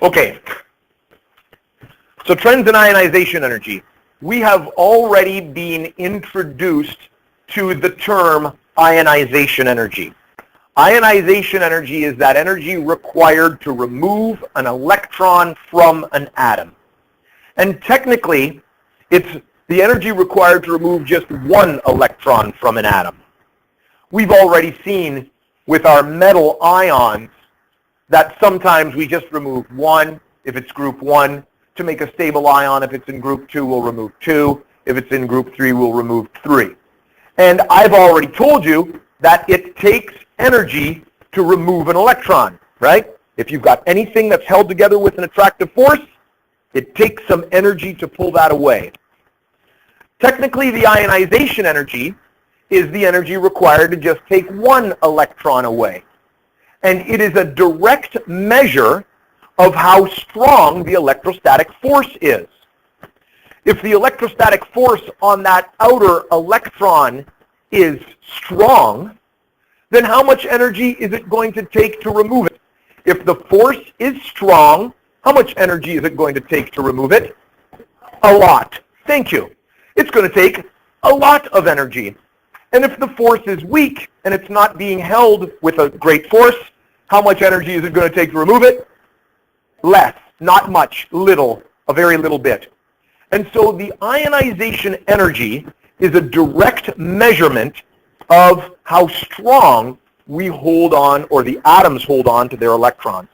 Okay, so trends in ionization energy. We have already been introduced to the term ionization energy. Ionization energy is that energy required to remove an electron from an atom. And technically, it's the energy required to remove just one electron from an atom. We've already seen with our metal ions that sometimes we just remove one if it's group 1. To make a stable ion, if it's in group 2, we'll remove 2. If it's in group 3, we'll remove 3. And I've already told you that it takes energy to remove an electron, right? If you've got anything that's held together with an attractive force, it takes some energy to pull that away. Technically, the ionization energy is the energy required to just take one electron away. And it is a direct measure of how strong the electrostatic force is. If the electrostatic force on that outer electron is strong, then how much energy is it going to take to remove it? If the force is strong, how much energy is it going to take to remove it? A lot. Thank you. It's going to take a lot of energy. And if the force is weak and it's not being held with a great force, how much energy is it going to take to remove it? Less. Not much. Little. A very little bit. And so the ionization energy is a direct measurement of how strong we hold on, or the atoms hold on to their electrons.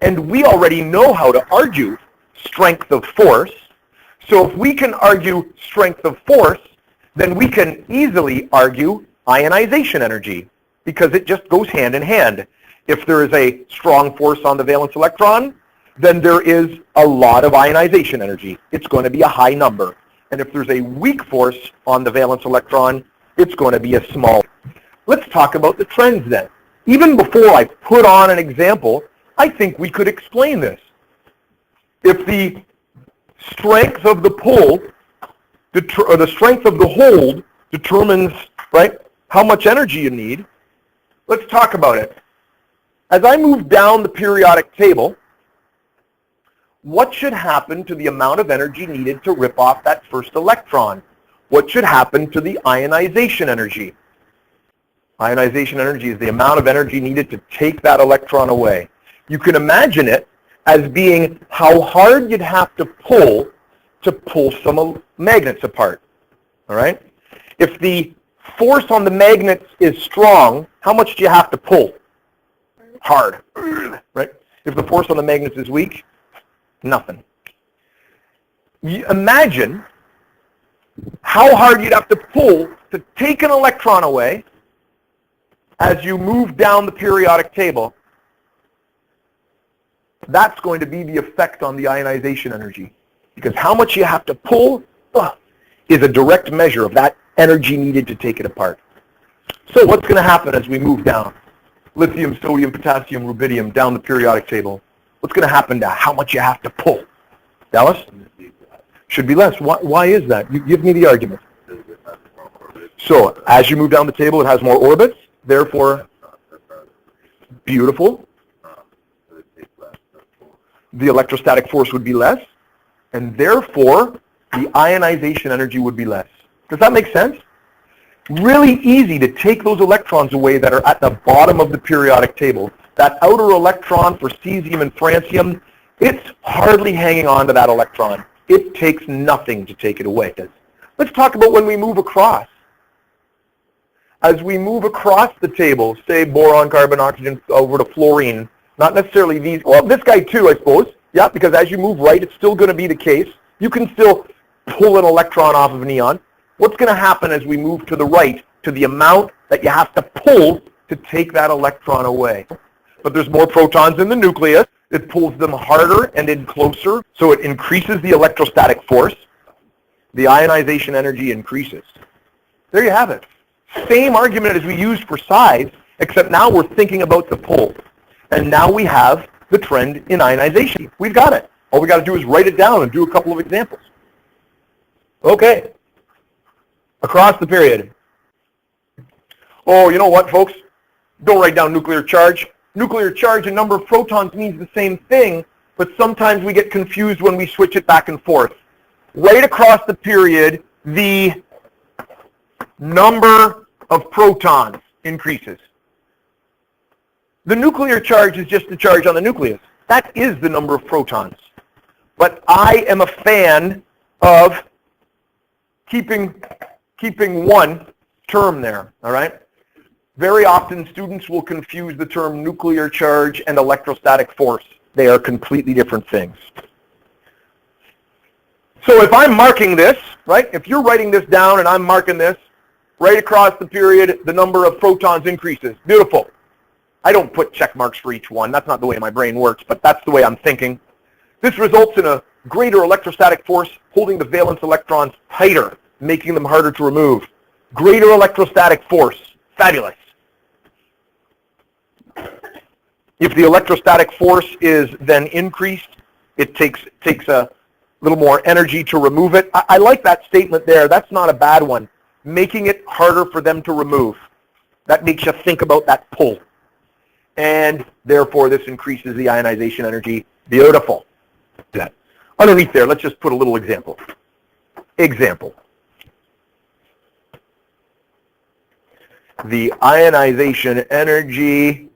And we already know how to argue strength of force. So if we can argue strength of force, then we can easily argue ionization energy, because it just goes hand in hand. If there is a strong force on the valence electron, then there is a lot of ionization energy. It's going to be a high number. And if there's a weak force on the valence electron, it's going to be a small. Let's talk about the trends then. Even before I put on an example, I think we could explain this. If the strength of the pull, or the strength of the hold determines, right, how much energy you need, let's talk about it. As I move down the periodic table, what should happen to the amount of energy needed to rip off that first electron? What should happen to the ionization energy? Ionization energy is the amount of energy needed to take that electron away. You can imagine it as being how hard you'd have to pull some magnets apart. All right? If the force on the magnets is strong, how much do you have to pull? Hard. Right? If the force on the magnets is weak, nothing. You imagine how hard you'd have to pull to take an electron away as you move down the periodic table. That's going to be the effect on the ionization energy. Because how much you have to pull is a direct measure of that energy needed to take it apart. So what's going to happen as we move down? Lithium, sodium, potassium, rubidium, down the periodic table. What's going to happen to how much you have to pull? Dallas? Should be less. Why is that? You give me the argument. So as you move down the table, it has more orbits. Therefore, beautiful. The electrostatic force would be less. And therefore, the ionization energy would be less. Does that make sense? Really easy to take those electrons away that are at the bottom of the periodic table. That outer electron for cesium and francium, it's hardly hanging on to that electron. It takes nothing to take it away. Let's talk about when we move across. As we move across the table, say boron, carbon, oxygen, over to fluorine, not necessarily these, well, this guy too, I suppose. Yeah, because as you move right, it's still going to be the case. You can still pull an electron off of an neon. What's going to happen as we move to the right to the amount that you have to pull to take that electron away? But there's more protons in the nucleus. It pulls them harder and in closer, so it increases the electrostatic force. The ionization energy increases. There you have it. Same argument as we used for size, except now we're thinking about the pull. And now we have the trend in ionization. We've got it. All we got to do is write it down and do a couple of examples. Okay. Across the period. Oh, you know what, folks? Don't write down nuclear charge. Nuclear charge and number of protons means the same thing, but sometimes we get confused when we switch it back and forth. Right across the period, the number of protons increases. The nuclear charge is just the charge on the nucleus. That is the number of protons. But I am a fan of keeping one term there, all right? Very often students will confuse the term nuclear charge and electrostatic force. They are completely different things. So if I'm marking this, right, if you're writing this down and I'm marking this, right across the period, the number of protons increases. Beautiful. I don't put check marks for each one. That's not the way my brain works, but that's the way I'm thinking. This results in a greater electrostatic force holding the valence electrons tighter, making them harder to remove. Greater electrostatic force. Fabulous. If the electrostatic force is then increased, it takes a little more energy to remove it. I like that statement there. That's not a bad one. Making it harder for them to remove. That makes you think about that pull. And therefore, this increases the ionization energy. Beautiful. That. Underneath there, let's just put a little example. Example. The ionization energy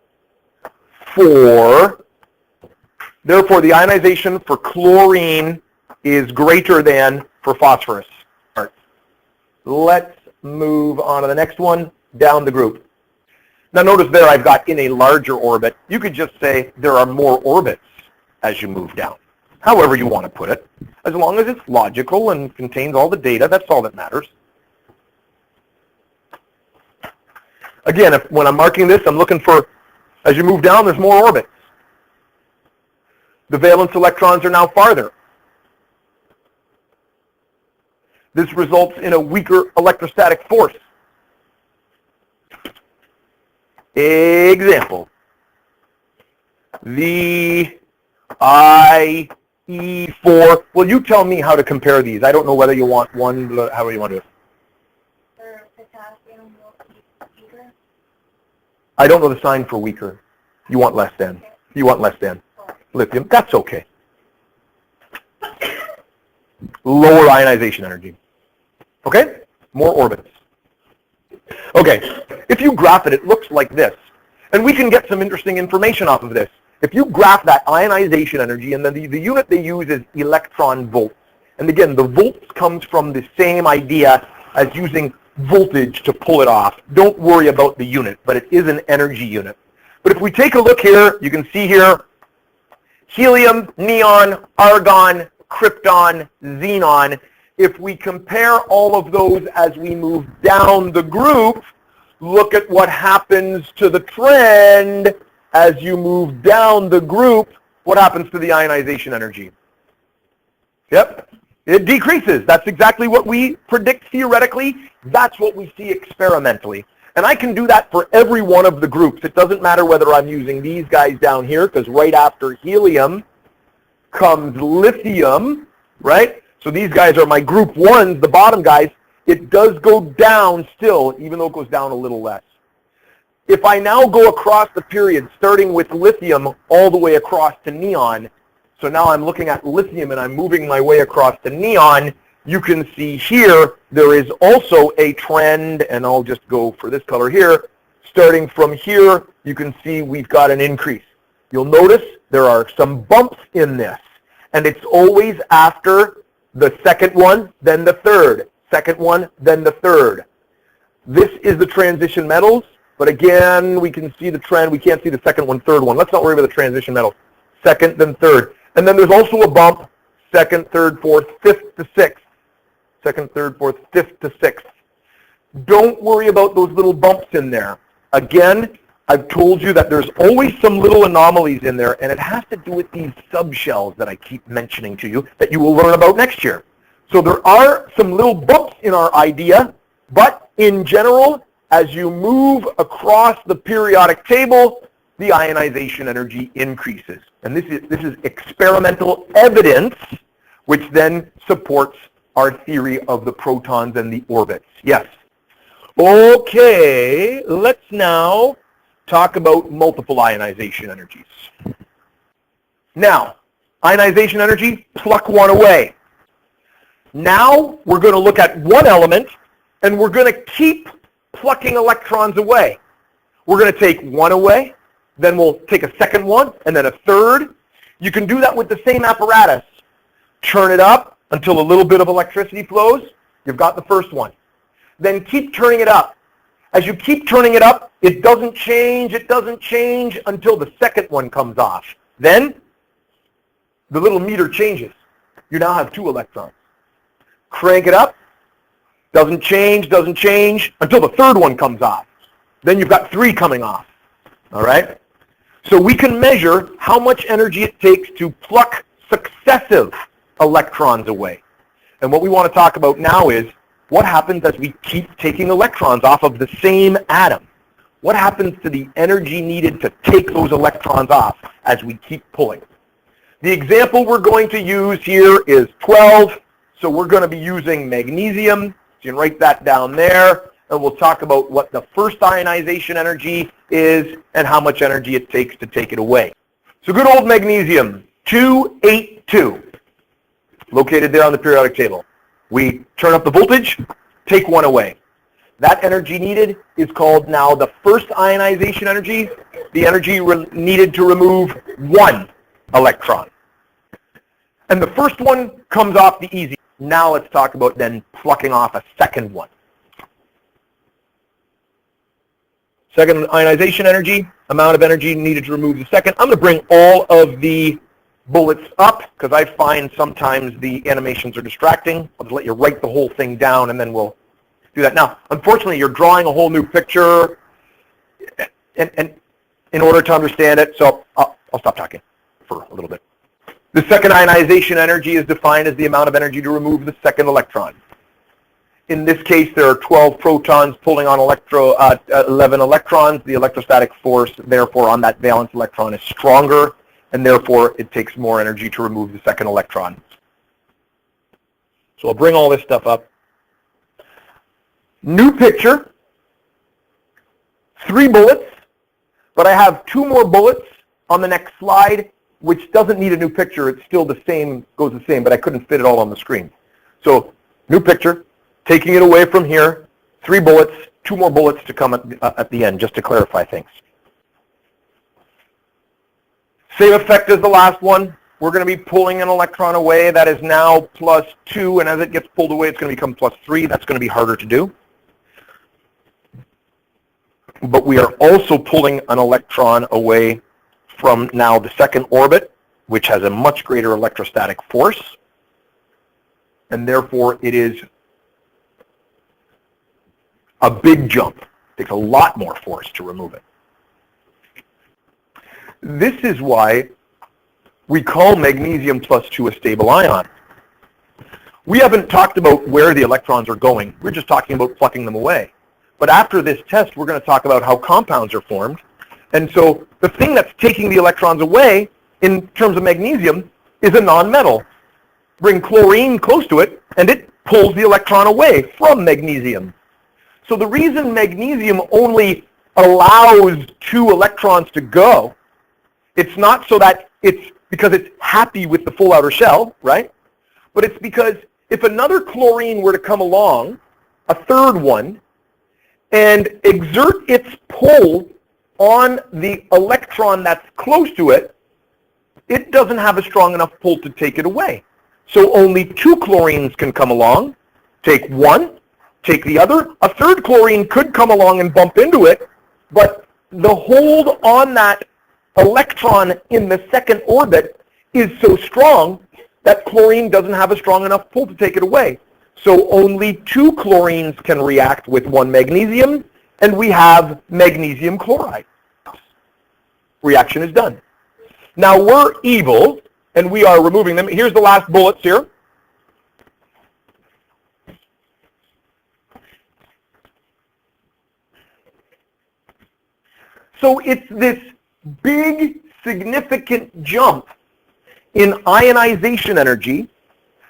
therefore the ionization for chlorine is greater than for phosphorus. All right. Let's move on to the next one, down the group. Now notice there I've got in a larger orbit. You could just say there are more orbits as you move down. However you want to put it. As long as it's logical and contains all the data, that's all that matters. Again, when I'm marking this, I'm looking for, as you move down, there's more orbits. The valence electrons are now farther. This results in a weaker electrostatic force. Example. The IE4. Well, you tell me how to compare these. I don't know whether you want one, however you want to do it. For potassium, weaker? I don't know the sign for weaker. You want less than. You want less than. Lithium. That's okay. Lower ionization energy. Okay? More orbits. Okay. If you graph it, it looks like this. And we can get some interesting information off of this. If you graph that ionization energy, and then the unit they use is electron volts. And again, the volts comes from the same idea as using voltage to pull it off. Don't worry about the unit, but it is an energy unit. But if we take a look here, you can see here, helium, neon, argon, krypton, xenon. If we compare all of those as we move down the group, look at what happens to the trend as you move down the group. What happens to the ionization energy? Yep, it decreases. That's exactly what we predict theoretically. That's what we see experimentally. And I can do that for every one of the groups. It doesn't matter whether I'm using these guys down here, because right after helium comes lithium, right? So these guys are my group ones, the bottom guys. It does go down still, even though it goes down a little less. If I now go across the period, starting with lithium all the way across to neon, so now I'm looking at lithium and I'm moving my way across to neon, you can see here there is also a trend, and I'll just go for this color here. Starting from here, you can see we've got an increase. You'll notice there are some bumps in this, and it's always after the second one, then the third. Second one, then the third. This is the transition metals, but again, we can see the trend. We can't see the second one, third one. Let's not worry about the transition metals. Second, then third. And then there's also a bump, second, third, fourth, fifth to sixth. Second, third, fourth, fifth to sixth. Don't worry about those little bumps in there. Again, I've told you that there's always some little anomalies in there, and it has to do with these subshells that I keep mentioning to you that you will learn about next year. So there are some little bumps in our idea, but in general, as you move across the periodic table, the ionization energy increases. And this is experimental evidence, which then supports our theory of the protons and the orbits. Yes. Okay, let's now talk about multiple ionization energies. Now, Ionization energy, pluck one away. Now we're going to look at one element, and we're going to keep plucking electrons away. We're going to take one away, then we'll take a second one, and then a third. You can do that with the same apparatus. Turn it up until a little bit of electricity flows. You've got the first one. Then keep turning it up. As you keep turning it up, it doesn't change until the second one comes off. Then the little meter changes. You now have 2 electrons. Crank it up. Doesn't change until the third one comes off. Then you've got 3 coming off. All right? So we can measure how much energy it takes to pluck successive electrons away. And what we want to talk about now is what happens as we keep taking electrons off of the same atom. What happens to the energy needed to take those electrons off as we keep pulling? The example we're going to use here is 12. So we're going to be using magnesium. So you can write that down there. And we'll talk about what the first ionization energy is and how much energy it takes to take it away. So good old magnesium, 282, located there on the periodic table. We turn up the voltage, take one away. That energy needed is called now the first ionization energy, the energy needed to remove 1 electron. And the first one comes off the easy. Now let's talk about then plucking off a second one. Second ionization energy, amount of energy needed to remove the second. I'm going to bring all of the bullets up because I find sometimes the animations are distracting. I'll just let you write the whole thing down and then we'll do that. Now, unfortunately, you're drawing a whole new picture and in order to understand it, so I'll stop talking for a little bit. The second ionization energy is defined as the amount of energy to remove the second electron. In this case, there are 12 protons pulling on 11 electrons. The electrostatic force, therefore, on that valence electron is stronger, and therefore, it takes more energy to remove the second electron. So I'll bring all this stuff up. New picture, 3 bullets, but I have 2 more bullets on the next slide, which doesn't need a new picture. It's still the same, goes the same, but I couldn't fit it all on the screen. So, new picture. Taking it away from here, 3 bullets, 2 more bullets to come at the end, just to clarify things. Same effect as the last one. We're going to be pulling an electron away. That is now +2, and as it gets pulled away, it's going to become +3. That's going to be harder to do. But we are also pulling an electron away from now the second orbit, which has a much greater electrostatic force, and therefore it is a big jump. It takes a lot more force to remove it. This is why we call magnesium +2 a stable ion. We haven't talked about where the electrons are going. We're just talking about plucking them away. But after this test, we're going to talk about how compounds are formed. And so the thing that's taking the electrons away in terms of magnesium is a nonmetal. Bring chlorine close to it, and it pulls the electron away from magnesium. So the reason magnesium only allows 2 electrons to go, it's not so that it's because it's happy with the full outer shell, right? But it's because if another chlorine were to come along, a third one, and exert its pull on the electron that's close to it, it doesn't have a strong enough pull to take it away. So only 2 chlorines can come along, take one, take the other. A third chlorine could come along and bump into it, but the hold on that electron in the second orbit is so strong that chlorine doesn't have a strong enough pull to take it away. So only 2 chlorines can react with 1 magnesium, and we have magnesium chloride. Reaction is done. Now we're evil, and we are removing them. Here's the last bullets here. So it's this big, significant jump in ionization energy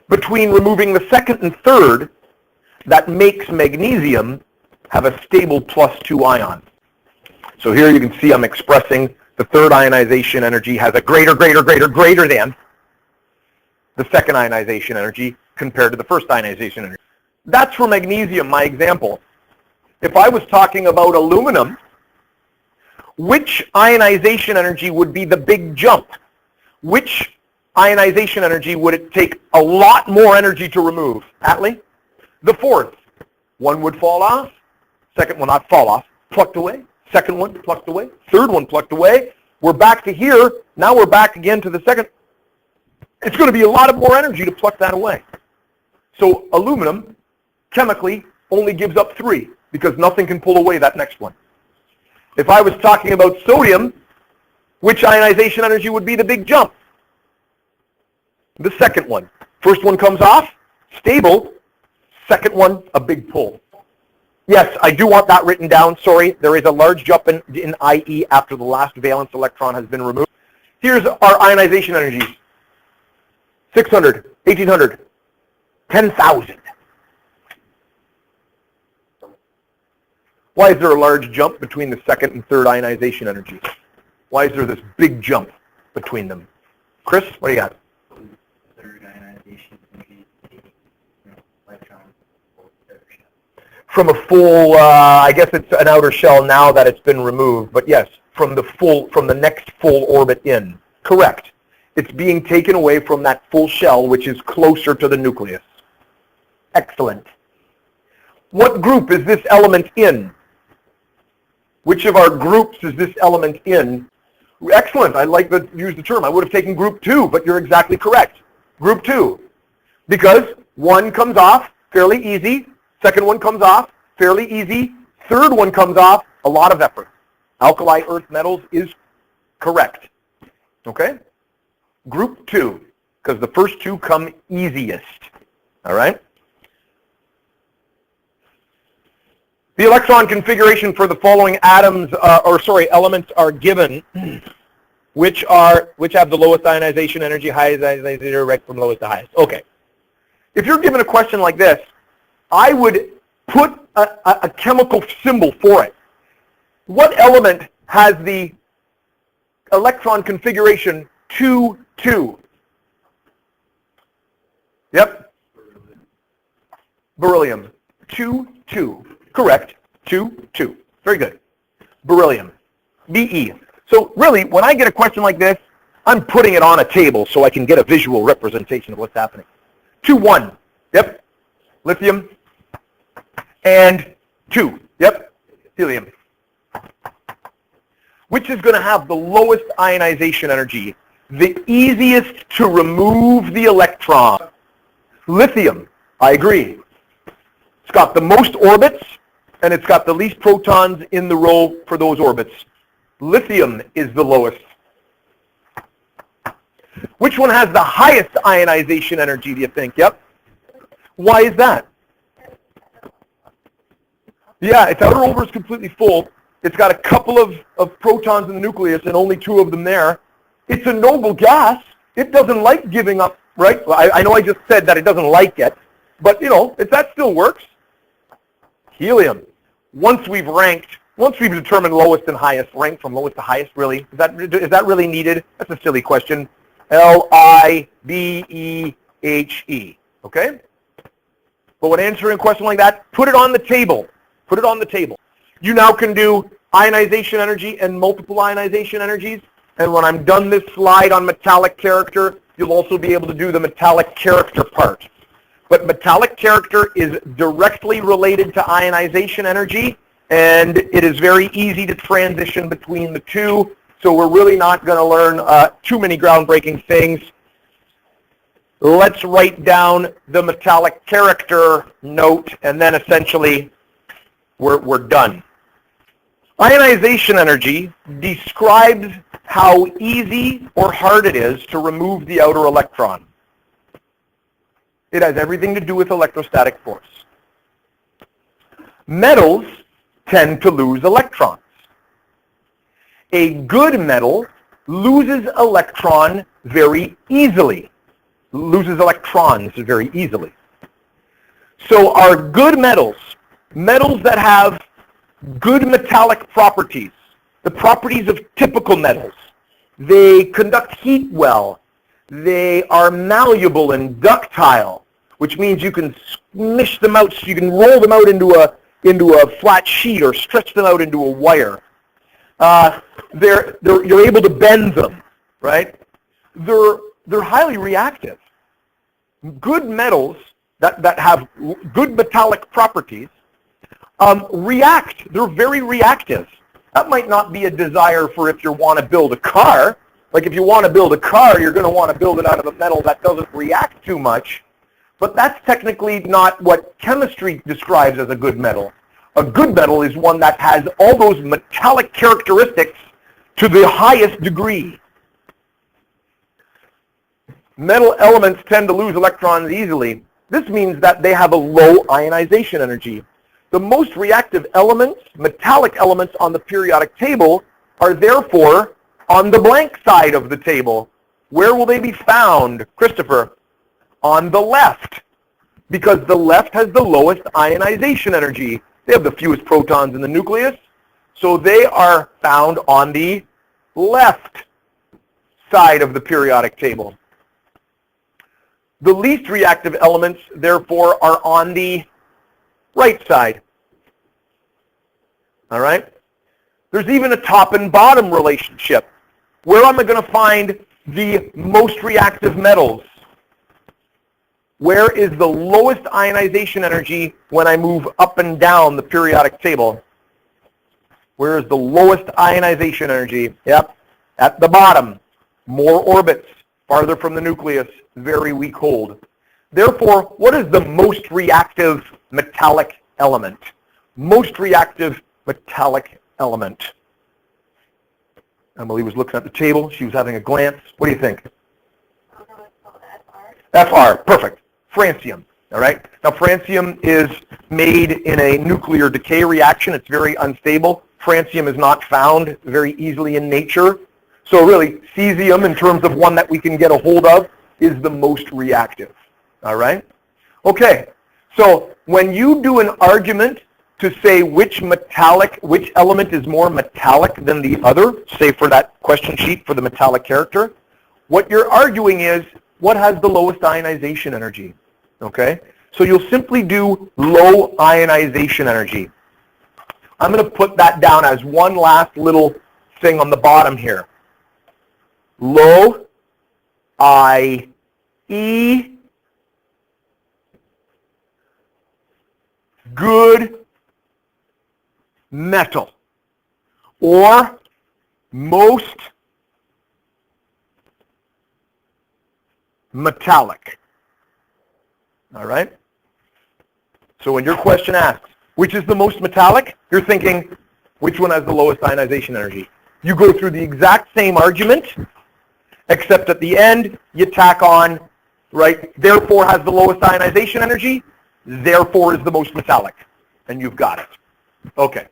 between removing the second and third that makes magnesium have a stable +2 ion. So here you can see I'm expressing the third ionization energy has a greater than the second ionization energy compared to the first ionization energy. That's for magnesium, my example. If I was talking about aluminum, which ionization energy would be the big jump? Which ionization energy would it take a lot more energy to remove? Atlee? The fourth. One would fall off. Second one, not fall off, plucked away. Second one, plucked away. Third one, plucked away. We're back to here. Now we're back again to the second. It's going to be a lot of more energy to pluck that away. So aluminum, chemically, only gives up 3 because nothing can pull away that next one. If I was talking about sodium, which ionization energy would be the big jump? The second one. First one comes off, stable. Second one, a big pull. Yes, I do want that written down. Sorry, there is a large jump in IE after the last valence electron has been removed. Here's our ionization energies. 600, 1800, 10,000. Why is there a large jump between the second and third ionization energies? Why is there this big jump between them? Chris, what do you got? Third ionization energy, electron. From a full, I guess it's an outer shell now that it's been removed, but yes, from the next full orbit in. Correct. It's being taken away from that full shell, which is closer to the nucleus. Excellent. What group is this element in? Which of our groups is this element in? Excellent. I like to use the term. I would have taken group 2, but you're exactly correct. Group 2. Because one comes off fairly easy. Second one comes off fairly easy. Third one comes off a lot of effort. Alkali earth metals is correct. Okay? Group 2, because the first 2 come easiest. All right? The electron configuration for the following elements are given, which have the lowest ionization energy, highest ionization, right from lowest to highest. Okay. If you're given a question like this, I would put a chemical symbol for it. What element has the electron configuration 2-2? Yep. Beryllium. 2-2. Correct. 2-2. Very good. Beryllium. Be. So really, when I get a question like this, I'm putting it on a table so I can get a visual representation of what's happening. 2-1. Yep. Lithium. And 2. Yep. Helium. Which is going to have the lowest ionization energy, the easiest to remove the electron? Lithium. I agree. It's got the most orbits, and it's got the least protons in the row for those orbits. Lithium is the lowest. Which one has the highest ionization energy, do you think? Yep. Why is that? Yeah, its outer orbit is completely full. It's got a couple of protons in the nucleus and only 2 of them there. It's a noble gas. It doesn't like giving up, right? Well, I know I just said that it doesn't like it, but, you know, if that still works. Helium. Once we've determined lowest and highest, rank from lowest to highest, really, is that really needed? That's a silly question. Libehe, okay? But when answering a question like that, put it on the table. Put it on the table. You now can do ionization energy and multiple ionization energies. And when I'm done this slide on metallic character, you'll also be able to do the metallic character part. But metallic character is directly related to ionization energy, and it is very easy to transition between the two. So we're really not going to learn too many groundbreaking things. Let's write down the metallic character note, and then essentially we're done. Ionization energy describes how easy or hard it is to remove the outer electron. It has everything to do with electrostatic force. Metals tend to lose electrons. A good metal loses electrons very easily. So our good metals, metals that have good metallic properties, the properties of typical metals, they conduct heat well, They are malleable and ductile, which means you can smish them out, so you can roll them out into a flat sheet or stretch them out into a wire. You're able to bend them, right? They're highly reactive. Good metals that have good metallic properties react. They're very reactive. That might not be a desire for if you want to build a car. Like if you want to build a car, you're going to want to build it out of a metal that doesn't react too much. But that's technically not what chemistry describes as a good metal. A good metal is one that has all those metallic characteristics to the highest degree. Metal elements tend to lose electrons easily. This means that they have a low ionization energy. The most reactive elements, metallic elements on the periodic table, are therefore on the blank side of the table. Where will they be found, Christopher? On the left, because the left has the lowest ionization energy. They have the fewest protons in the nucleus, so they are found on the left side of the periodic table. The least reactive elements, therefore, are on the right side. All right? There's even a top and bottom relationship. Where am I going to find the most reactive metals? Where is the lowest ionization energy when I move up and down the periodic table? Where is the lowest ionization energy? Yep, at the bottom. More orbits, farther from the nucleus, very weak hold. Therefore, what is the most reactive metallic element? Most reactive metallic element. Emily was looking at the table. She was having a glance. What do you think? Oh, no, it's called FR. FR, perfect. Francium, all right? Now, francium is made in a nuclear decay reaction. It's very unstable. Francium is not found very easily in nature. So really, cesium, in terms of one that we can get a hold of, is the most reactive, all right? Okay, so when you do an argument to say which element is more metallic than the other, say for that question sheet for the metallic character, what you're arguing is what has the lowest ionization energy, okay? So you'll simply do low ionization energy. I'm going to put that down as one last little thing on the bottom here. Low IE, good metal, or most metallic. All right? So when your question asks, which is the most metallic, you're thinking, which one has the lowest ionization energy? You go through the exact same argument, except at the end, you tack on, right, therefore has the lowest ionization energy, therefore is the most metallic. And you've got it. Okay.